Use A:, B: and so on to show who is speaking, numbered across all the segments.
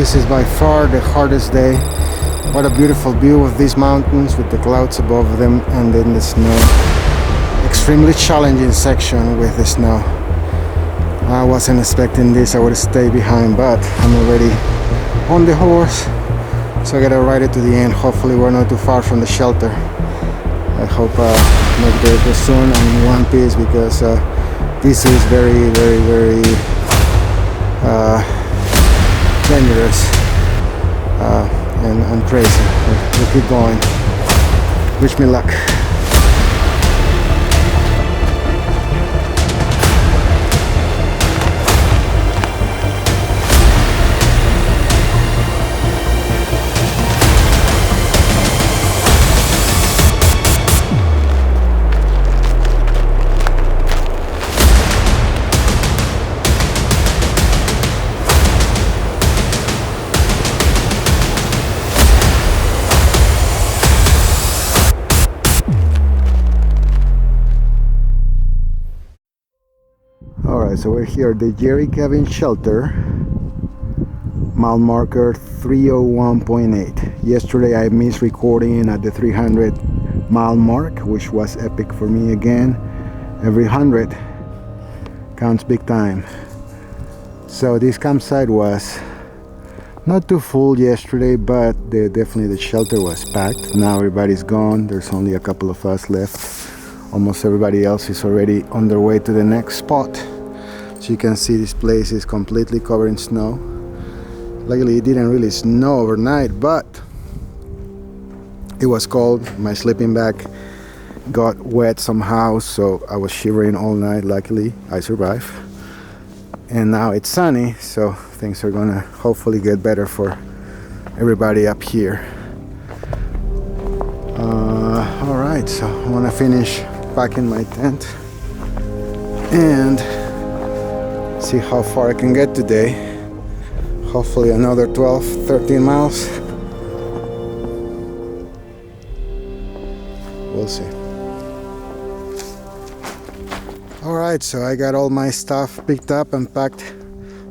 A: This is by far the hardest day. What a beautiful view of these mountains with the clouds above them and then the snow. Extremely challenging section with the snow. I wasn't expecting this, I would stay behind, but I'm already on the horse, so I gotta ride it to the end. Hopefully we're not too far from the shelter. I hope make the soon in one piece, because this is very, very, very dangerous and crazy. We'll keep going. Wish me luck. So we're here at the Jerry Cabin Shelter, mile marker 301.8. Yesterday I missed recording at the 300 mile mark, which was epic for me again. Every 100 counts big time. So this campsite was not too full yesterday, but definitely the shelter was packed. Now everybody's gone. There's only a couple of us left. Almost everybody else is already on their way to the next spot. So you can see this place is completely covered in snow. Luckily it didn't really snow overnight, but it was cold. My sleeping bag got wet somehow, so I was shivering all night. Luckily I survived. And now it's sunny, so things are gonna hopefully get better for everybody up here. Alright, so I'm gonna finish packing my tent and see how far I can get today. Hopefully another 12-13 miles. We'll see. Alright, so I got all my stuff picked up and packed,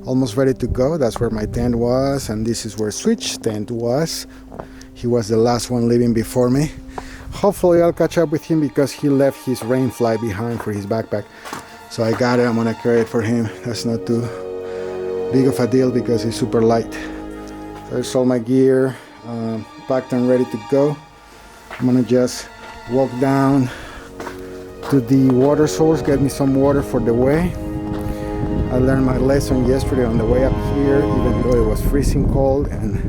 A: almost ready to go. That's where my tent was, and this is where Switch's tent was. He was the last one leaving before me. Hopefully I'll catch up with him, because he left his rain fly behind for his backpack. So I got it, I'm gonna carry it for him. That's not too big of a deal because it's super light. So there's all my gear, packed and ready to go. I'm gonna just walk down to the water source, get me some water for the way. I learned my lesson yesterday on the way up here, even though it was freezing cold, and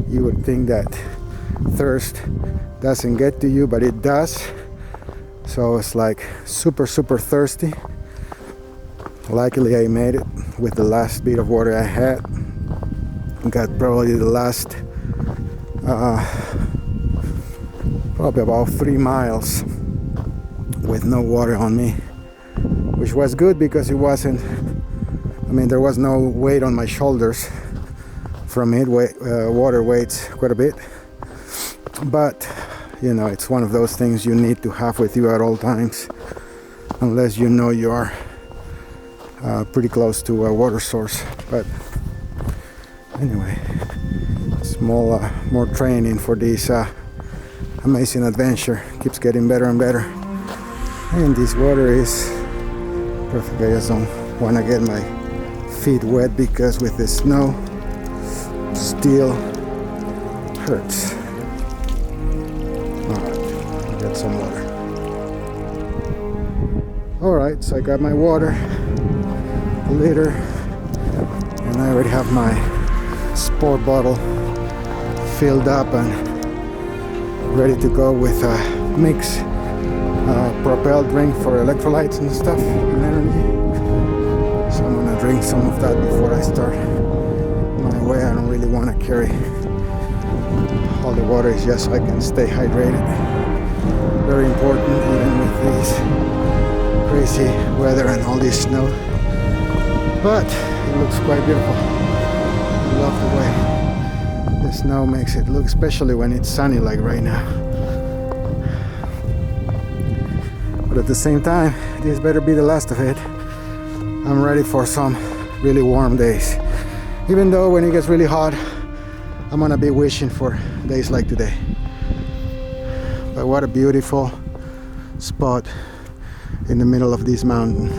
A: you would think that thirst doesn't get to you, but it does. So it's like super thirsty. Luckily I made it with the last bit of water I had. Got probably the last probably about 3 miles with no water on me, which was good because it wasn't, I mean, there was no weight on my shoulders from it. Water weights quite a bit, but you know, it's one of those things you need to have with you at all times, unless you know you are pretty close to a water source. But anyway, small more training for this amazing adventure. Keeps getting better and better, and this water is perfect. I just don't want to get my feet wet, because with the snow still hurts. Alright, get some water. Alright, so I got my water, a liter, and I already have my sport bottle filled up and ready to go with a mix propelled drink for electrolytes and stuff and energy. So I'm gonna drink some of that before I start my way. I don't really want to carry all the water, is just so I can stay hydrated. Very important even with this crazy weather and all this snow. But it looks quite beautiful. I love the way the snow makes it look, especially when it's sunny like right now. But at the same time, this better be the last of it. I'm ready for some really warm days. Even though when it gets really hot, I'm gonna be wishing for days like today. But what a beautiful spot in the middle of this mountain.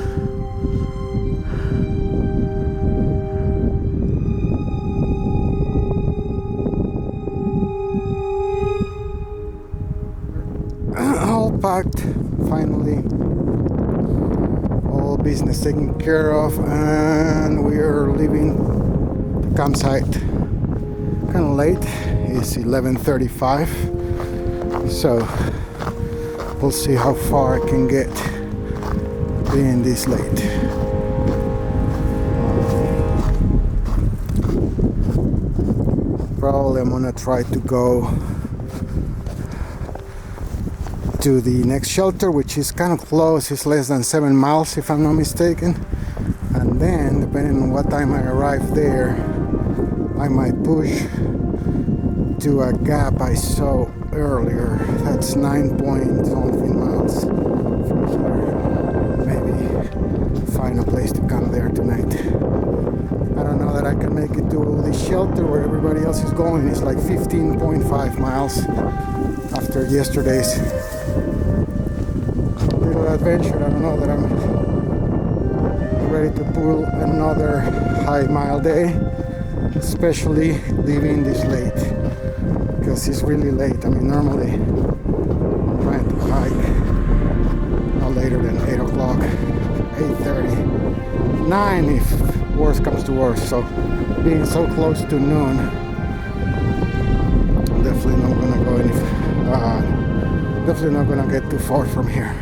A: All packed, finally. All business taken care of, and we are leaving the campsite. Kind of late. It's 11:35, so we'll see how far I can get being this late. Probably I'm gonna try to go to the next shelter, which is kind of close. It's less than 7 miles if I'm not mistaken, and then depending on what time I arrive there, I might push to a gap I saw earlier. That's 9 point something miles from here. Maybe find a place to camp there tonight. I don't know that I can make it to the shelter where everybody else is going. It's like 15.5 miles after yesterday's little adventure. I don't know that I'm ready to pull another high mile day, especially leaving this late, because it's really late. I mean, normally I'm trying to hike no later than 8 o'clock, 8:30, 9 if worst comes to worst. So being so close to noon, I'm definitely not gonna go any definitely not gonna get too far from here.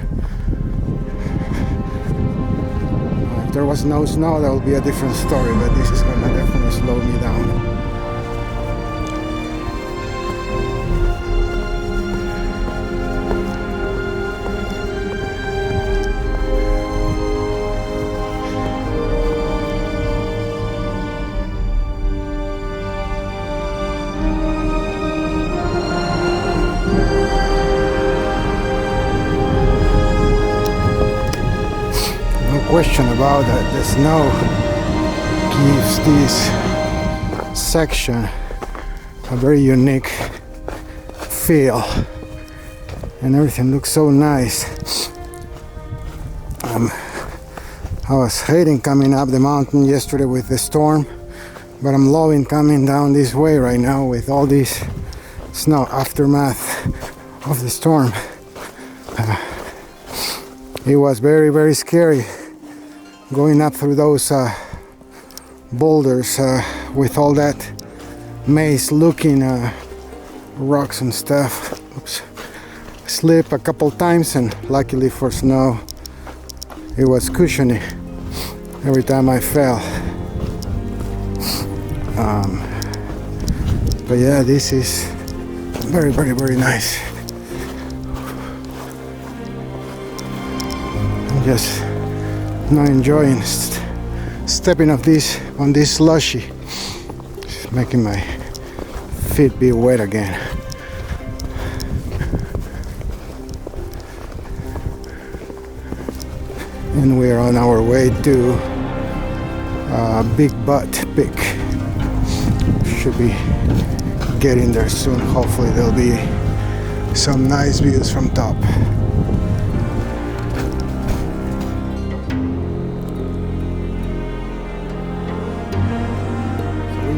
A: If there was no snow, that would be a different story, but this is gonna definitely slow me down. Question about that, the snow gives this section a very unique feel, and everything looks so nice. I was hating coming up the mountain yesterday with the storm, but I'm loving coming down this way right now with all this snow aftermath of the storm. It was very, very scary going up through those boulders with all that maze looking rocks and stuff. Oops. Slipped a couple times, and luckily for snow it was cushiony every time I fell. But yeah, this is very, very, very nice. I'm just not enjoying stepping on this slushy. It's making my feet be wet again. And we're on our way to Big Butt Peak. Should be getting there soon. Hopefully there'll be some nice views from top.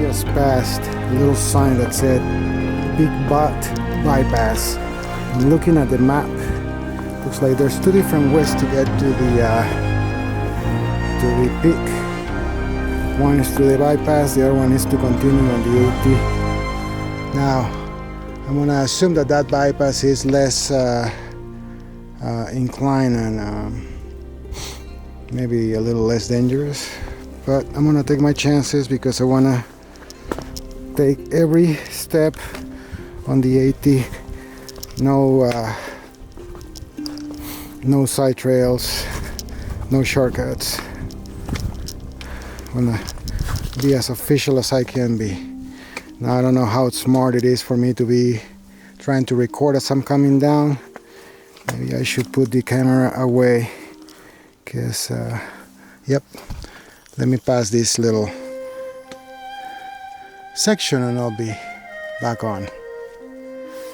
A: Just passed a little sign that said Big Butt Bypass. I'm looking at the map. Looks like there's two different ways to get to the peak. One is through the bypass, the other one is to continue on the AT. Now, I'm gonna assume that that bypass is less inclined and maybe a little less dangerous. But I'm gonna take my chances because I wanna take every step on the AT. No side trails, no shortcuts. I'm gonna be as official as I can be. Now I don't know how smart it is for me to be trying to record as I'm coming down. Maybe I should put the camera away, because yep, let me pass this little section and I'll be back on.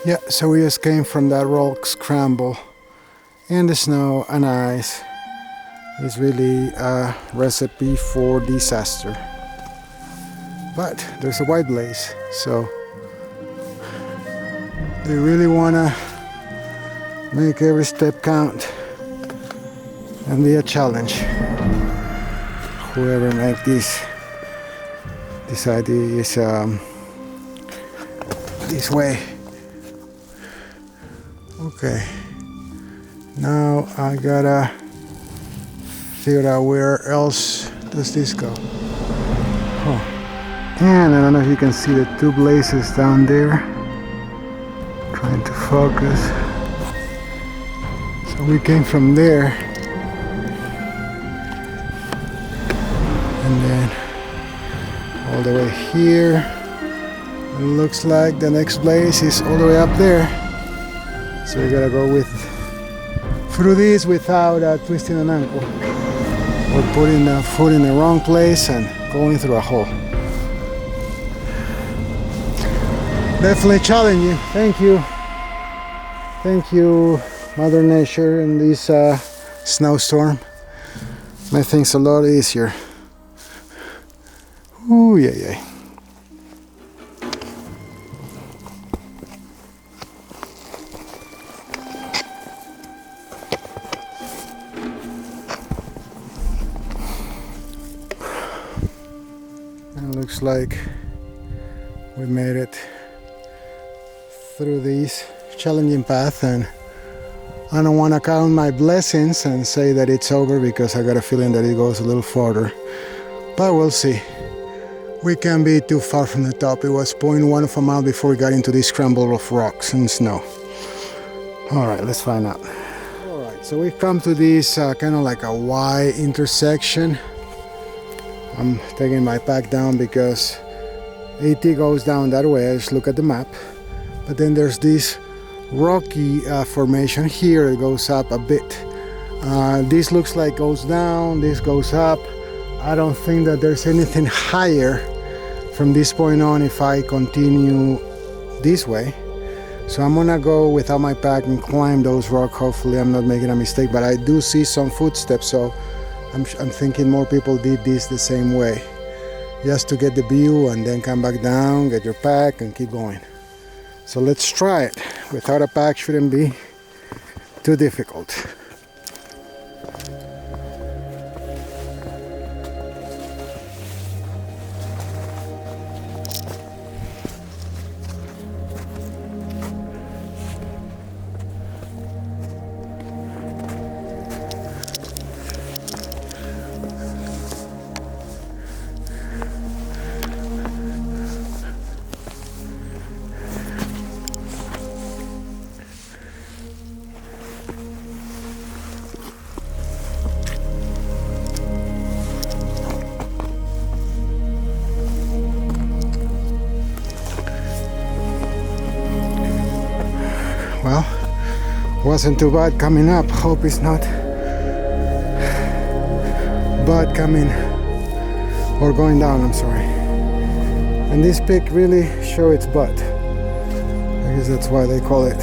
A: Yeah, so we just came from that rock scramble, and the snow and ice is really a recipe for disaster. But there's a white blaze, so they really wanna make every step count and be a challenge. Whoever make this idea is this way. Okay, now I gotta figure out where else does this go. Oh, and I don't know if you can see the two blazes down there. Trying to focus. So we came from there, and then all the way here. It looks like the next blaze is all the way up there. So we gotta go through this without twisting an ankle or putting the foot in the wrong place and going through a hole. Definitely challenging. Thank you, Mother Nature, in this snowstorm. Make things a lot easier. Ooh, yeah. Looks like we made it through this challenging path, and I don't want to count my blessings and say that it's over because I got a feeling that it goes a little farther, but we'll see. We can't be too far from the top. It was 0.1 of a mile before we got into this scramble of rocks and snow. Alright, let's find out. Alright, so we've come to this kind of like a Y intersection. I'm taking my pack down because AT goes down that way. I just look at the map. But then there's this rocky formation here. It goes up a bit. This looks like goes down, this goes up. I don't think that there's anything higher from this point on if I continue this way. So I'm gonna go without my pack and climb those rocks. Hopefully I'm not making a mistake, but I do see some footsteps, so I'm thinking more people did this the same way, just to get the view and then come back down, get your pack and keep going. So let's try it. Without a pack shouldn't be too difficult. Well, wasn't too bad coming up. Hope it's not bad coming or going down, I'm sorry. And this peak really show its butt. I guess that's why they call it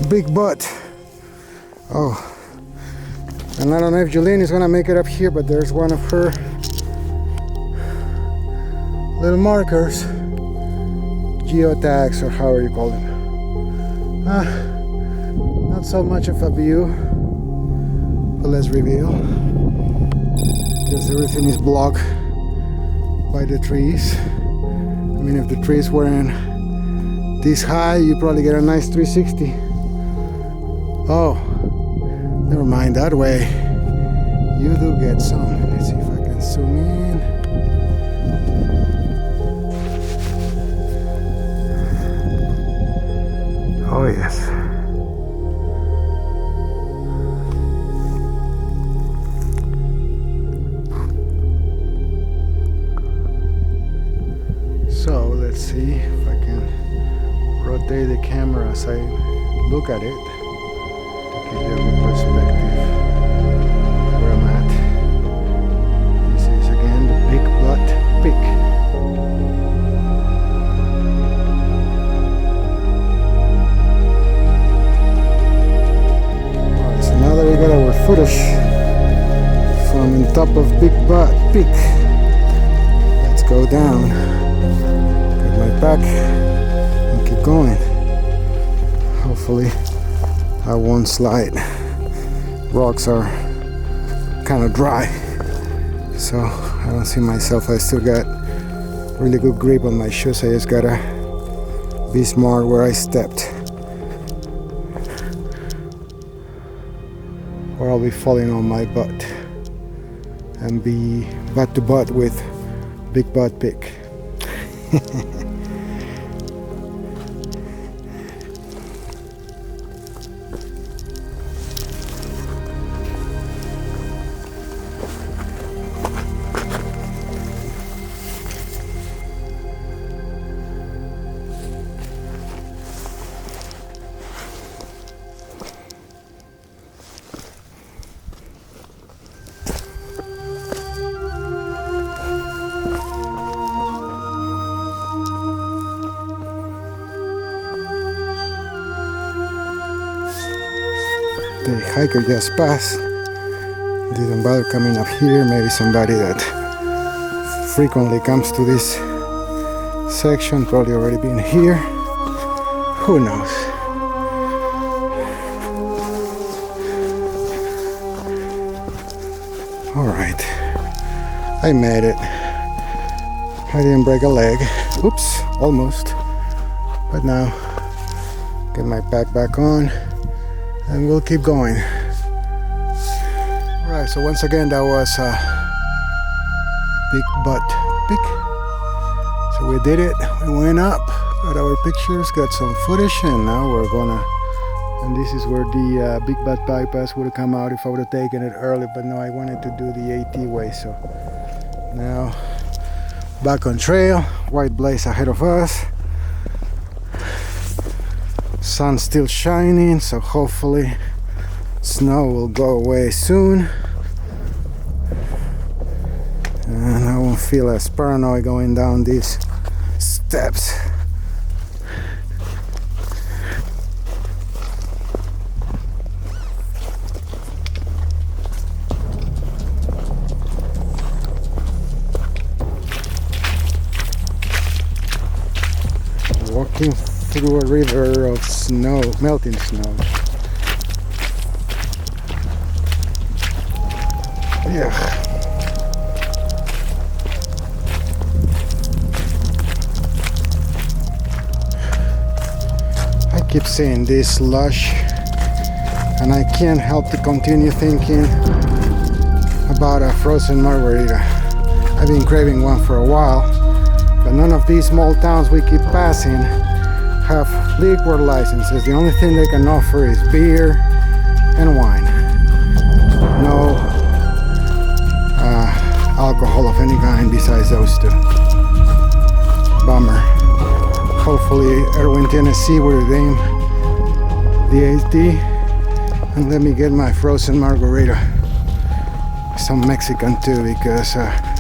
A: Big Butt. Oh, and I don't know if Jolene is gonna make it up here, but there's one of her little markers, geotags or however you call them. Not so much of a view, but let's reveal, because everything is blocked by the trees. I mean, if the trees weren't this high, you probably get a nice 360. Oh, never mind, that way you do get some. Let's see if I can zoom in. Oh yes. So let's see if I can rotate the camera as I look at it to give you a good perspective where I'm at. This is again the Big Butt Peak. Big Butt Peak. Let's go down. Get my pack and keep going. Hopefully I won't slide. Rocks are kind of dry, so I don't see myself. I still got really good grip on my shoes. I just gotta be smart where I stepped, or I'll be falling on my butt and be butt to butt with Big Butt Peak. The hiker just passed, didn't bother coming up here. Maybe somebody that frequently comes to this section, probably already been here, who knows. Alright, I made it. I didn't break a leg, oops, almost, but now get my pack back on and we'll keep going. Alright, so once again that was Big Butt Peak. So we did it, we went up, got our pictures, got some footage, and now we're gonna, and this is where the Big Butt bypass would have come out if I would have taken it early, but no, I wanted to do the AT way. So now back on trail, white blaze ahead of us. Sun's still shining, so hopefully snow will go away soon and I won't feel as paranoid going down these steps. Walking through a river of snow, melting snow. Yeah. I keep saying this lush, and I can't help to continue thinking about a frozen margarita. I've been craving one for a while, but none of these small towns we keep passing have liquor licenses. The only thing they can offer is beer and wine. No alcohol of any kind besides those two. Bummer. Hopefully Erwin, Tennessee will redeem the AT and let me get my frozen margarita. Some Mexican too, because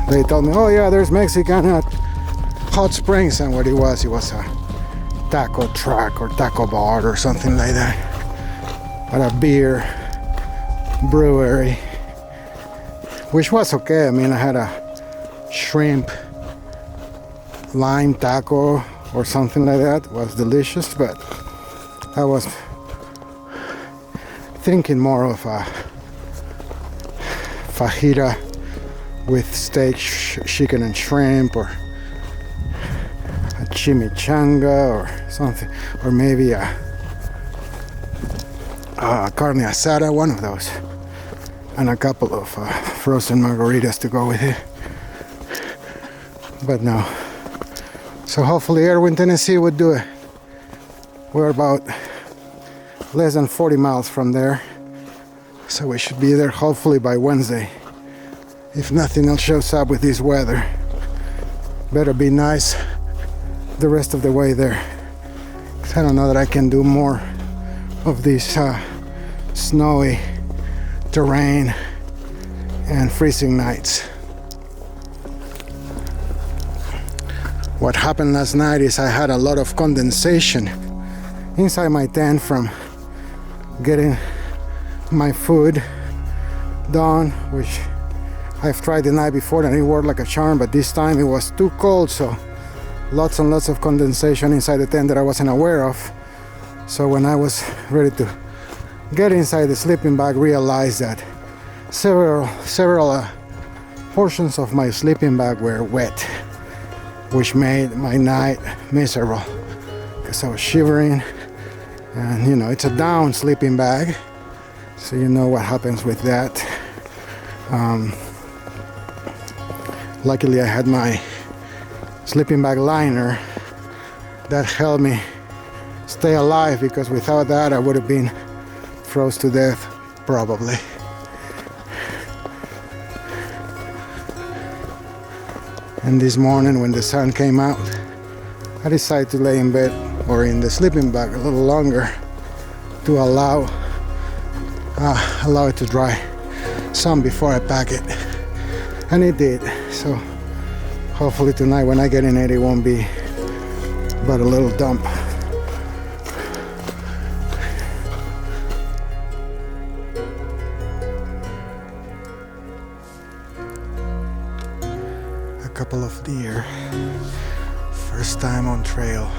A: they told me, oh yeah, there's Mexican at Hot Springs, and what it was a taco truck or taco bar or something like that, but a beer brewery, which was okay. I mean, I had a shrimp lime taco or something like that. It was delicious, but I was thinking more of a fajita with steak, chicken and shrimp, or a chimichanga or something, or maybe a carne asada, one of those, and a couple of frozen margaritas to go with it. But no. So hopefully Erwin, Tennessee would do it. We're about less than 40 miles from there, so we should be there hopefully by Wednesday, if nothing else shows up with this weather. Better be nice the rest of the way there, 'cause I don't know that I can do more of this snowy terrain and freezing nights. What happened last night is I had a lot of condensation inside my tent from getting my food done, which I've tried the night before and it worked like a charm, but this time it was too cold, so lots and lots of condensation inside the tent that I wasn't aware of. So when I was ready to get inside the sleeping bag, realized that several portions of my sleeping bag were wet, which made my night miserable because I was shivering. And you know, it's a down sleeping bag, so you know what happens with that. Luckily I had my sleeping bag liner that helped me stay alive, because without that I would have been froze to death probably. And this morning when the sun came out, I decided to lay in bed or in the sleeping bag a little longer to allow it to dry some before I pack it, and it did. So hopefully tonight when I get in it won't be but a little dump. A couple of deer, first time on trail.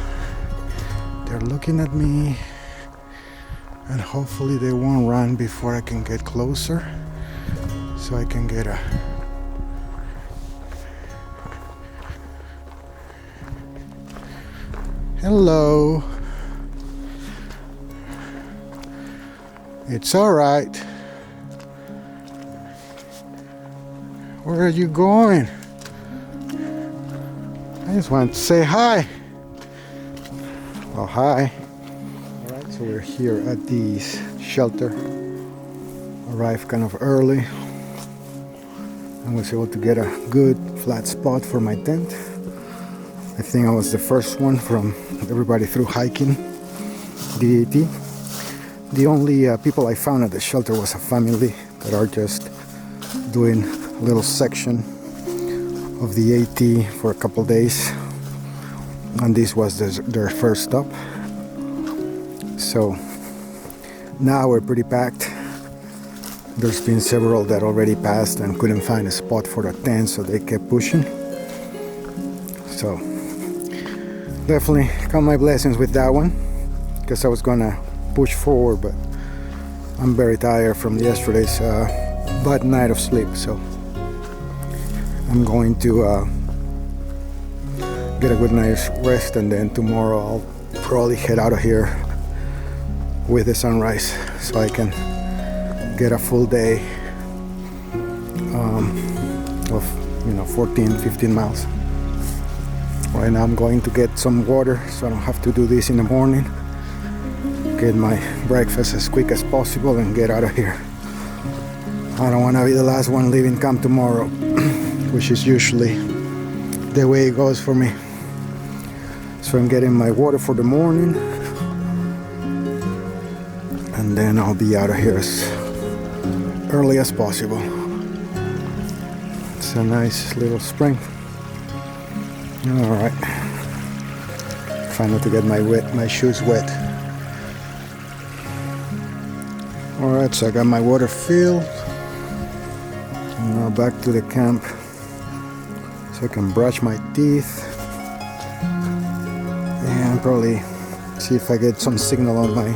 A: They're looking at me, and hopefully they won't run before I can get closer, so I can get a hello. It's all right. Where are you going? I just want to say hi. Well, hi. All right, so we're here at the shelter. Arrived kind of early. I was able to get a good flat spot for my tent. I think I was the first one from everybody through hiking the AT. The only people I found at the shelter was a family that are just doing a little section of the AT for a couple days, and this was their first stop. So now we're pretty packed. There's been several that already passed and couldn't find a spot for a tent, so they kept pushing. So definitely count my blessings with that one, because I was gonna push forward, but I'm very tired from yesterday's bad night of sleep, so I'm going to get a good night's rest, and then tomorrow I'll probably head out of here with the sunrise so I can get a full day of 14-15 miles. Right now I'm going to get some water so I don't have to do this in the morning, get my breakfast as quick as possible and get out of here. I don't want to be the last one leaving camp tomorrow, which is usually the way it goes for me. So I'm getting my water for the morning, and then I'll be out of here as early as possible. It's a nice little spring. All right. Try not to get my shoes wet. All right, so I got my water filled. Now back to the camp so I can brush my teeth and probably see if I get some signal on my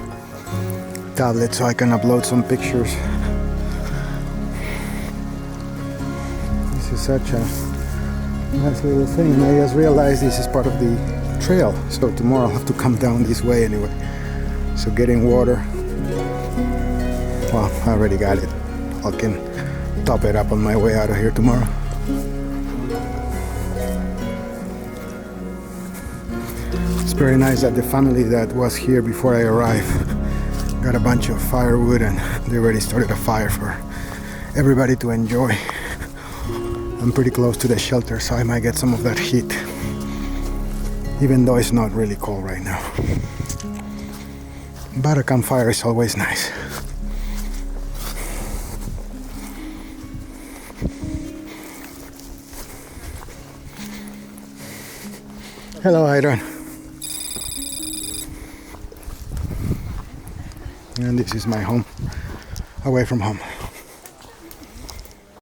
A: tablet so I can upload some pictures. This is such a nice little thing. I just realized this is part of the trail, so tomorrow I'll have to come down this way anyway. So getting water, well, I already got it. I can top it up on my way out of here tomorrow. It's very nice that the family that was here before I arrived got a bunch of firewood, and they already started a fire for everybody to enjoy. I'm pretty close to the shelter, so I might get some of that heat, even though it's not really cold right now. But a campfire is always nice. Hello, how you doing? And this is my home, away from home.